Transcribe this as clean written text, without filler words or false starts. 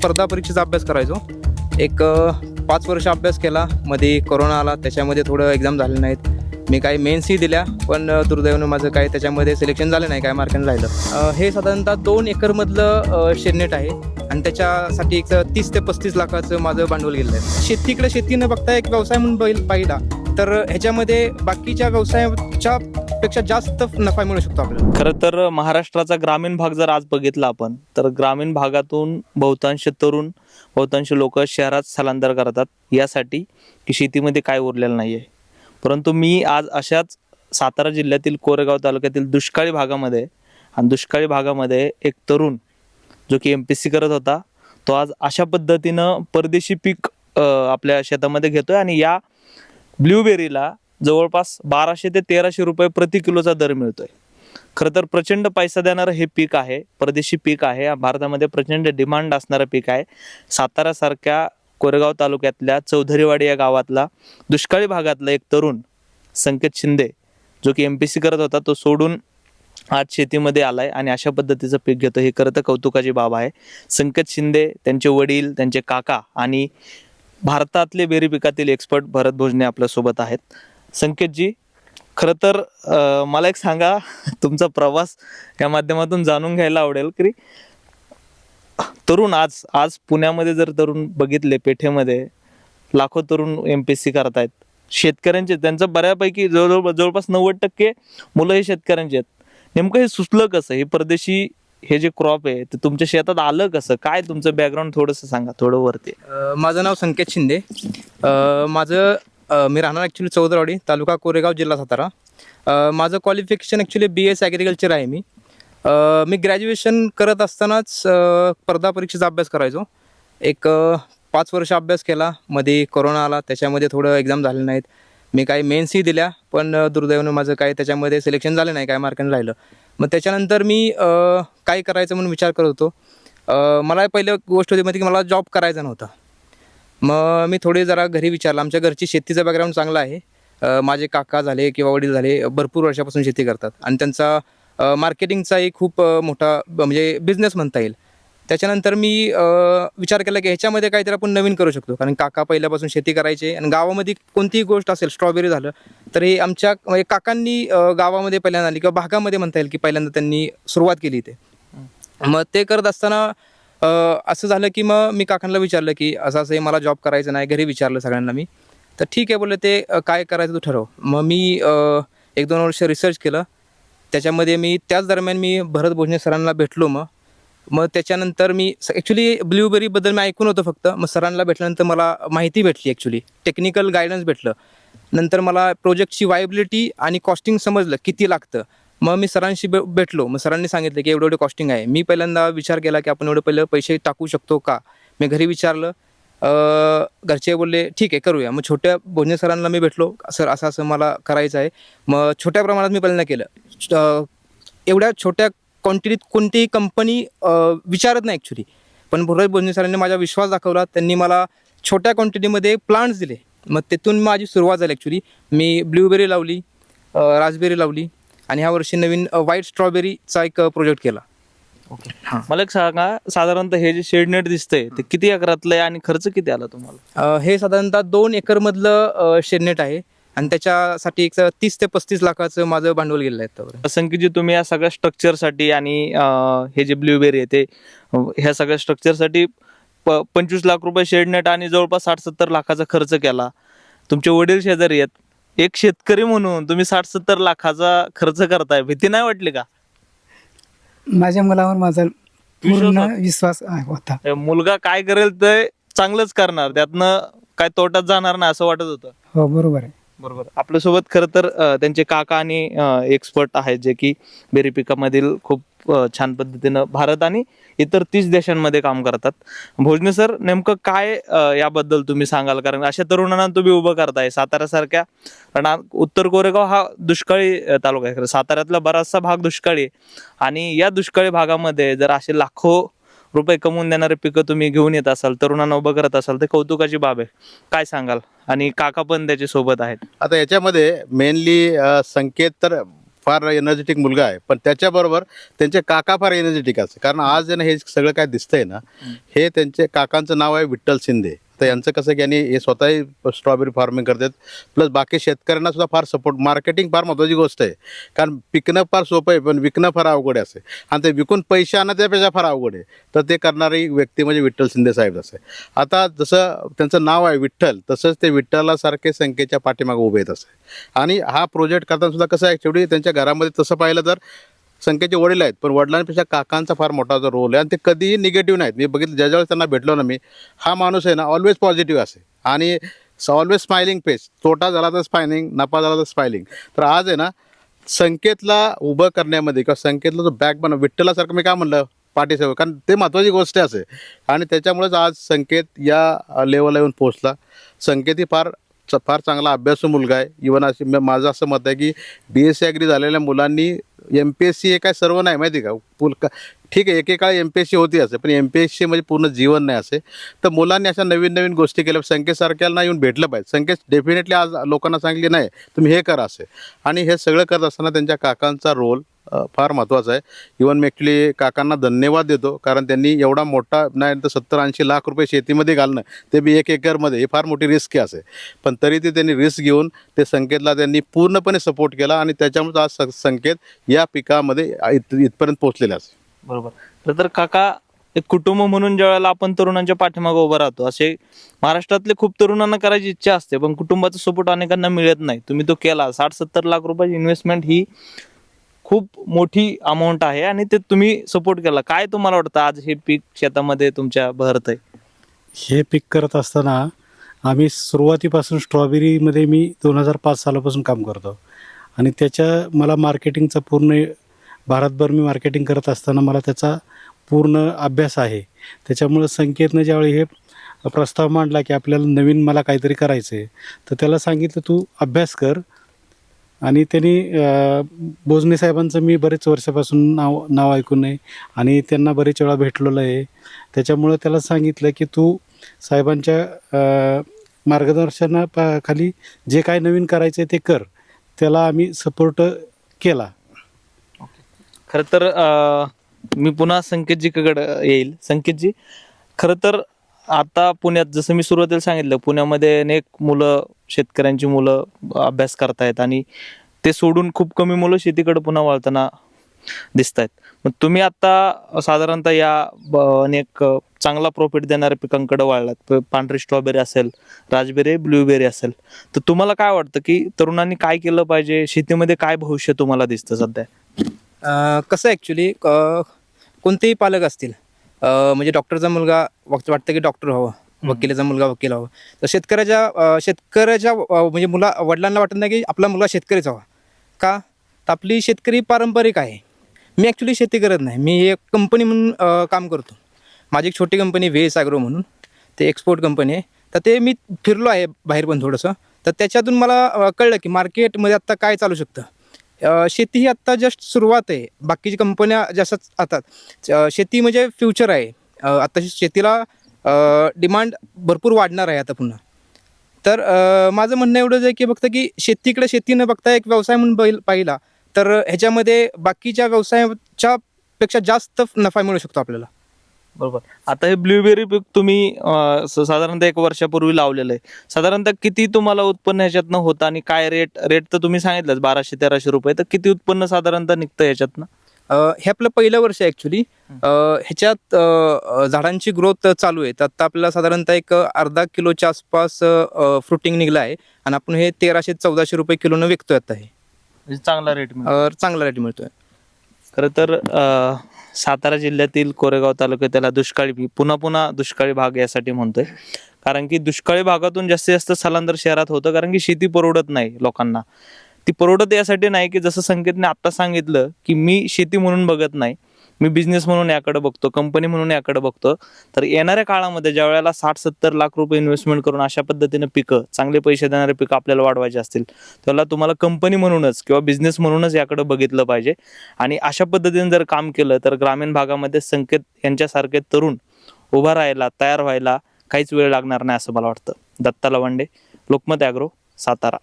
स्पर्धा परीक्षेचा अभ्यास करायचो. एक 5 वर्ष अभ्यास केला. मध्ये कोरोना आला, त्याच्यामध्ये थोडं एक्झाम झाले नाहीत. मी काही मेन्सही दिल्या, पण दुर्दैवानं माझं काय त्याच्यामध्ये सिलेक्शन झालं नाही, काय मार्काने राहिलं. हे साधारणतः 2 एकरमधलं शेडनेट आहे आणि त्याच्यासाठी एक 30 ते 35 लाखाचं माझं भांडवल गेलं आहे. शेतीकडे शेती न बघता एक व्यवसाय म्हणून पाहिला तर ह्याच्यामध्ये बाकीच्या व्यवसायाच्या पेक्षा जास्त नफा मिळू शकतो आपल्याला. खरं तर महाराष्ट्राचा ग्रामीण भाग जर आज बघितला आपण तर ग्रामीण भागातून बहुतांश तरुण बहुतांश लोक शहरात स्थलांतर करतात यासाठी की शेतीमध्ये काय उरलेलं नाही आहे. परंतु मी आज अशाच सातारा जिल्ह्यातील कोरेगाव तालुक्यातील दुष्काळी भागामध्ये आणि दुष्काळी भागामध्ये एक तरुण जो की MPSC करत होता तो आज अशा पद्धतीनं परदेशी पीक आपल्या शेतामध्ये घेतोय आणि या ब्ल्यूबेरीला जवळपास 1200 ते 1300 रुपये प्रति किलोचा दर मिळतोय. खरं तर प्रचंड पैसा देणारं हे पीक आहे, परदेशी पीक आहे, भारतामध्ये प्रचंड डिमांड असणारं पीक आहे. साताऱ्यासारख्या कोरेगाव तालुक्यातल्या चौधरीवाडी या गावातला दुष्काळी भागातला एक तरुण संकेत शिंदे जो की MPSC करत होता तो सोडून आज शेतीमध्ये आलाय आणि अशा पद्धतीचं पीक घेतो. हे खरं तर कौतुकाची बाब आहे. संकेत शिंदे, त्यांचे वडील, त्यांचे काका आणि भारतातले बेरी पिकातील एक्सपर्ट भरत भोजने आपल्यासोबत आहेत. संकेतजी, खरं तर मला एक सांगा, तुमचा प्रवास या माध्यमातून जाणून घ्यायला आवडेल की तरुण आज पुण्यामध्ये जर तरुण बघितले पेठेमध्ये लाखो तरुण MPSC करतायत. शेतकऱ्यांचे त्यांचं बऱ्यापैकी जवळपास 90% मुलं हे शेतकऱ्यांचे आहेत. नेमकं हे सुचलं कसं, हे परदेशी हे जे क्रॉप आहे ते तुमच्या शेतात आलं कसं, काय तुमचं बॅकग्राऊंड थोडंसं सांगा, थोडं वरती. माझं नाव संकेत शिंदे. मी राहणार ॲक्च्युली चौधरीवाडी, तालुका कोरेगाव, जिल्हा सातारा. माझं क्वालिफिकेशन ॲक्च्युली BS ॲग्रिकल्चर आहे. मी ग्रॅज्युएशन करत असतानाच स्पर्धा परीक्षेचा अभ्यास करायचो. एक 5 वर्ष अभ्यास केला. मध्ये कोरोना आला, त्याच्यामध्ये थोडं एक्झाम झाले नाहीत. मी काही मेन्सही दिल्या, पण दुर्दैवानं माझं काय त्याच्यामध्ये सिलेक्शन झालं नाही, काय मार्काने राहिलं. मग त्याच्यानंतर मी काय करायचं म्हणून विचार करत होतो. मला पहिलं गोष्ट होती की मला जॉब करायचा नव्हता. मग मी थोडे जरा घरी विचारलं. आमच्या घरची शेतीचं बॅकग्राऊंड चांगलं आहे. माझे काका झाले किंवा वडील झाले भरपूर वर्षापासून शेती करतात आणि त्यांचा मार्केटिंगचा एक खूप मोठा म्हणजे बिझनेस म्हणता येईल. त्याच्यानंतर मी विचार केला की ह्याच्यामध्ये काहीतरी आपण नवीन करू शकतो, कारण काका पहिल्यापासून शेती करायचे आणि गावामध्ये कोणतीही गोष्ट असेल, स्ट्रॉबेरी झालं तर हे आमच्या म्हणजे काकांनी गावामध्ये पहिल्यांदा आली किंवा भागामध्ये म्हणता येईल की पहिल्यांदा त्यांनी सुरुवात केली ते. मग ते करत असताना असं झालं की मग मी काकांना विचारलं की असं असं मला जॉब करायचं नाही. घरी विचारलं सगळ्यांना मी, तर ठीक आहे बोलले ते काय करायचं तू ठरव. मग मी 1-2 वर्ष रिसर्च केलं. त्याच्यामध्ये मी त्याच दरम्यान मी भरत भोजने सरांना भेटलो. मग त्याच्यानंतर मी ॲक्च्युली ब्ल्यूबेरीबद्दल मी ऐकून होतं फक्त. मग सरांना भेटल्यानंतर मला माहिती भेटली, ॲक्च्युली टेक्निकल गायडन्स भेटलं. नंतर मला प्रोजेक्टची वायबिलिटी आणि कॉस्टिंग समजलं किती लागतं. मग मी सरांशी भेटलो. मग सरांनी सांगितलं की एवढं कॉस्टिंग आहे. मी पहिल्यांदा विचार केला की आपण एवढं पहिलं पैसे टाकू शकतो का. मी घरी विचारलं. घरचे बोलले ठीक आहे करूया. मग छोट्या भोजने सरांना मी भेटलो. सर असं असं मला करायचं आहे. मग छोट्या प्रमाणात मी पहिल्यांदा केलं. एवढ्या छोट्या क्वांटिटीत कोणतीही कंपनी विचारत नाही ॲक्च्युली, पण भरत भोजने सरांनी माझा विश्वास दाखवला. त्यांनी मला छोट्या क्वांटिटीमध्ये प्लांट्स दिले. मग तिथून माझी सुरुवात झाली ॲक्च्युली. मी ब्ल्यूबेरी लावली, रास्पबेरी लावली आणि ह्या वर्षी नवीन व्हाईट स्ट्रॉबेरीचा एक प्रोजेक्ट केला. ओके, मला एक सांगा, साधारणतः हे जे शेडनेट दिसतंय ते किती एकरातलं आहे आणि खर्च किती आला तुम्हाला? हे साधारणतः 2 एकरमधलं शेडनेट आहे आणि त्याच्यासाठी एक 30 ते 35 लाखाचं माझं भांडवल गेलं आहे. संकेतजी, तुम्ही या सगळ्या स्ट्रक्चरसाठी आणि हे जे ब्ल्यूबेरी आहे ते ह्या सगळ्या स्ट्रक्चरसाठी 25 लाख रुपये शेडनेट आणि जवळपास 60-70 लाखाचा खर्च केला. तुमचे वडील शेजारी आहेत. एक शेतकरी म्हणून तुम्ही 60-70 लाखाचा खर्च करताय, भीती नाही वाटली का? माझ्या मुलावर माझा पूर्ण विश्वास होता. मुलगा काय करेल ते चांगलंच करणार, त्यातनं काय तोट्यात जाणार नाही असं वाटत होतं. हो बरोबर आहे. बरोबर. आपल्यासोबत खरं तर त्यांचे काका आणि एक्सपर्ट आहेत जे की बेरी पिकामधील खूप छान पद्धतीनं भारत आणि इतर 30 देशांमध्ये काम करतात. भोजने सर, नेमकं काय याबद्दल तुम्ही सांगाल, कारण अशा तरुणांना तुम्ही उभं करताय साताऱ्यासारख्या, कारण उत्तर कोरेगाव हा दुष्काळी तालुका आहे. खरं साताऱ्यातला बराचसा भाग दुष्काळी आहे आणि या दुष्काळी भागामध्ये जर असे लाखो रुपये कमवून देणारे पिकं तुम्ही घेऊन येत असाल, तरुणांना उभं करत असाल, ते कौतुकाची बाब आहे. काय सांगाल? आणि काका पण त्याच्या सोबत आहेत. आता याच्यामध्ये मेनली संकेत तर फार एनर्जेटिक मुलगा आहे, पण त्याच्याबरोबर त्यांचे काका फार एनर्जेटिक असते. कारण आज जे ना हे सगळं काय दिसतंय ना, हे त्यांचे काकांचं नाव आहे विठ्ठल शिंदे. तर यांचं कसं की यांनी हे स्वतःही स्ट्रॉबेरी फार्मिंग करतात, प्लस बाकी शेतकऱ्यांना सुद्धा फार सपोर्ट. मार्केटिंग फार महत्त्वाची गोष्ट आहे, कारण पिकणं फार सोपं आहे पण विकणं फार अवघड आहे असे, आणि ते विकून पैसे आणणं त्यापेक्षा फार अवघड आहे. तर ते करणारी व्यक्ती म्हणजे विठ्ठल शिंदे साहेब असे. आता जसं त्यांचं नाव आहे विठ्ठल, तसंच ते विठ्ठलासारखे संख्येच्या पाठीमागे उभे आहेत असे. आणि हा प्रोजेक्ट करताना सुद्धा कसं आहे, ॲक्च्युली त्यांच्या घरामध्ये तसं पाहिलं तर संख्येचे वडील आहेत, पण वडिलांपेक्षा काकांचा फार मोठा जो रोल आहे, आणि ते कधीही निगेटिव्ह नाहीत. मी बघितलं ज्यावेळेस त्यांना भेटलो ना मी, हा माणूस आहे ना ऑलवेज पॉझिटिव्ह असे, आणि ऑलवेज स्माइलिंग फेस. तोटा झाला तर स्माइलिंग, नफा झाला तर स्माइलिंग. तर आज आहे ना संकेतला उभं करण्यामध्ये किंवा संकेतला जो बॅक बनव, विठ्ठलासारखं मी काय म्हणलं पाठीसेवक, कारण ते महत्त्वाची गोष्ट असे. आणि त्याच्यामुळेच आज संकेत या लेवलला येऊन पोहोचला. संकेत ही फार चांगला अभ्यासू मुलगा आहे. इवन अशी माझं असं मत आहे की BSc ॲग्री झालेल्या मुलांनी MPSC हे काय सर्व नाही, माहिती का. ठीक आहे, एकेकाळी MPSC होती असे, पण MPSC म्हणजे पूर्ण जीवन नाही असे. तर मुलांनी अशा नवीन नवीन गोष्टी केल्या. संकेतसारख्याला येऊन भेटलं पाहिजे. संकेत डेफिनेटली आज लोकांना सांगितले नाही तुम्ही हे करा असे. आणि हे सगळं करत असताना त्यांच्या काकांचा रोल फार महत्त्वाचा आहे. इवन मी ॲक्च्युली काकांना धन्यवाद देतो, कारण त्यांनी एवढा मोठा नाही तर 70-80 लाख रुपये शेतीमध्ये घालणं, ते बी 1 एकरमध्ये, हे फार मोठी रिस्क आहे असे. पण तरी ते त्यांनी रिस्क घेऊन ते संकेतला त्यांनी पूर्णपणे सपोर्ट केला, आणि त्याच्यामुळे आज संकेत या पिकामध्ये इथपर्यंत पोहोचलेले असे. बरोबर. तर काका, एक कुटुंब म्हणून ज्या वेळेला आपण तरुणांच्या पाठीमागे उभं राहतो, असे महाराष्ट्रातले खूप तरुणांना करायची इच्छा असते, पण कुटुंबाचा सपोर्ट अनेकांना मिळत नाही. तुम्ही तो केला. 60-70 लाख रुपयाची इन्व्हेस्टमेंट ही खूप मोठी अमाऊंट आहे, आणि ते तुम्ही सपोर्ट केला. काय तुम्हाला वाटतं आज हे पीक शेतामध्ये तुमच्या बहरतंय? हे पीक करत असताना आम्ही सुरुवातीपासून स्ट्रॉबेरीमध्ये मी 2005 सालापासून काम करतो, आणि मला मार्केटिंगचा पूर्ण भारतभर मी मार्केटिंग करत असताना मला त्याचा पूर्ण अभ्यास आहे. त्याच्यामुळं संकेतनं ज्यावेळी हे प्रस्ताव मांडला की आपल्याला नवीन मला काहीतरी करायचं आहे, तर त्याला सांगितलं तू अभ्यास कर. आणि त्यांनी बोजने साहेबांचं मी बरेच वर्षापासून नाव ऐकून आहे, आणि त्यांना बरेच वेळा भेटलेलं आहे. त्याच्यामुळं त्याला सांगितलं की तू साहेबांच्या मार्गदर्शनाखाली जे काय नवीन करायचं आहे ते कर. त्याला आम्ही सपोर्ट केला. खरं तर मी पुन्हा संकेतजीकडे येईल. संकेतजी, खरं तर आता पुण्यात, जसं मी सुरुवातीला सांगितलं, पुण्यामध्ये अनेक मुलं, शेतकऱ्यांची मुलं अभ्यास करतायत, आणि ते सोडून खूप कमी मुलं शेतीकडे पुन्हा वळताना दिसत आहेत. मग तुम्ही आता साधारणतः या अनेक चांगला प्रॉफिट देणाऱ्या पिकांकडे वळलात. पांढरी स्ट्रॉबेरी असेल, राजबेरी, ब्लूबेरी असेल, तर तुम्हाला काय वाटतं की तरुणांनी काय केलं पाहिजे? शेतीमध्ये काय भविष्य तुम्हाला दिसतं सध्या? कसं ॲक्च्युली कोणतेही पालक असतील, म्हणजे डॉक्टरचा मुलगा वाटतं की डॉक्टर व्हावं, वकिलाचा मुलगा वकील व्हावं. तर शेतकऱ्याच्या म्हणजे वडिलांना वाटत नाही की आपला मुलगा शेतकरीच व्हावा. का? तर आपली शेतकरी पारंपरिक आहे. मी ॲक्च्युली शेती करत नाही, मी एक कंपनी म्हणून काम करतो. माझी एक छोटी कंपनी VS ॲग्रो म्हणून, ते एक्सपोर्ट कंपनी आहे. तर ते मी फिरलो आहे बाहेर पण थोडंसं, तर त्याच्यातून मला कळलं की मार्केटमध्ये आत्ता काय चालू शकतं. शेती ही आत्ता जस्ट सुरुवात आहे. बाकीची कंपन्या जसंच आता शेती म्हणजे फ्युचर आहे. आता शेतीला डिमांड भरपूर वाढणार आहे आता पुन्हा. तर माझं म्हणणं एवढंच आहे की फक्त की शेती न बघता एक व्यवसाय म्हणून पाहिला तर ह्याच्यामध्ये बाकीच्या व्यवसायाच्या पेक्षा जास्त नफा मिळू शकतो आपल्याला. बरोबर. आता हे ब्लूबेरी पीक तुम्ही साधारणतः 1 वर्षापूर्वी लावलेलं आहे. साधारणतः किती तुम्हाला उत्पन्न ह्याच्यातनं होतं, आणि काय रेट तर तुम्ही सांगितलंच 1200-1300 रुपये, तर किती उत्पन्न साधारणतः निघतं ह्याच्यातनं? हे आपलं पहिलं वर्ष आहे ॲक्च्युली. ह्याच्यात झाडांची ग्रोथ चालू आहे. तर आत्ता आपल्याला साधारणतः एक अर्धा किलोच्या आसपास फ्रुटिंग निघलं आहे, आणि आपण हे 1300-1400 रुपये किलोनं विकतोय आता. हे म्हणजे चांगला रेट चांगला रेट मिळतोय. खरं तर सातारा जिल्ह्यातील कोरेगाव तालुक्यात दुष्काळी, पुन्हा दुष्काळी भाग यासाठी म्हणतोय, कारण की दुष्काळी भागातून जास्तीत जास्त स्थलांतर शहरात होतं, कारण की शेती परवडत नाही लोकांना. ती परवडत यासाठी नाही की जसं संकेतने आत्ता सांगितलं की मी शेती म्हणून बघत नाही, मी बिझनेस म्हणून याकडे बघतो, कंपनी म्हणून याकडे बघतो. तर येणाऱ्या काळामध्ये ज्या वेळेला 60-70 लाख रुपये इन्व्हेस्टमेंट करून अशा पद्धतीने पिकं, चांगले पैसे देणारे पिकं आपल्याला वाढवायचे असतील, त्याला तुम्हाला कंपनी म्हणूनच किंवा बिझनेस म्हणूनच याकडे बघितलं पाहिजे. आणि अशा पद्धतीने जर काम केलं तर ग्रामीण भागामध्ये संकेत यांच्यासारखे तरुण उभा राहायला, तयार व्हायला काहीच वेळ लागणार नाही असं मला वाटतं. दत्ता लवंडे, लोकमत ॲग्रो, सातारा.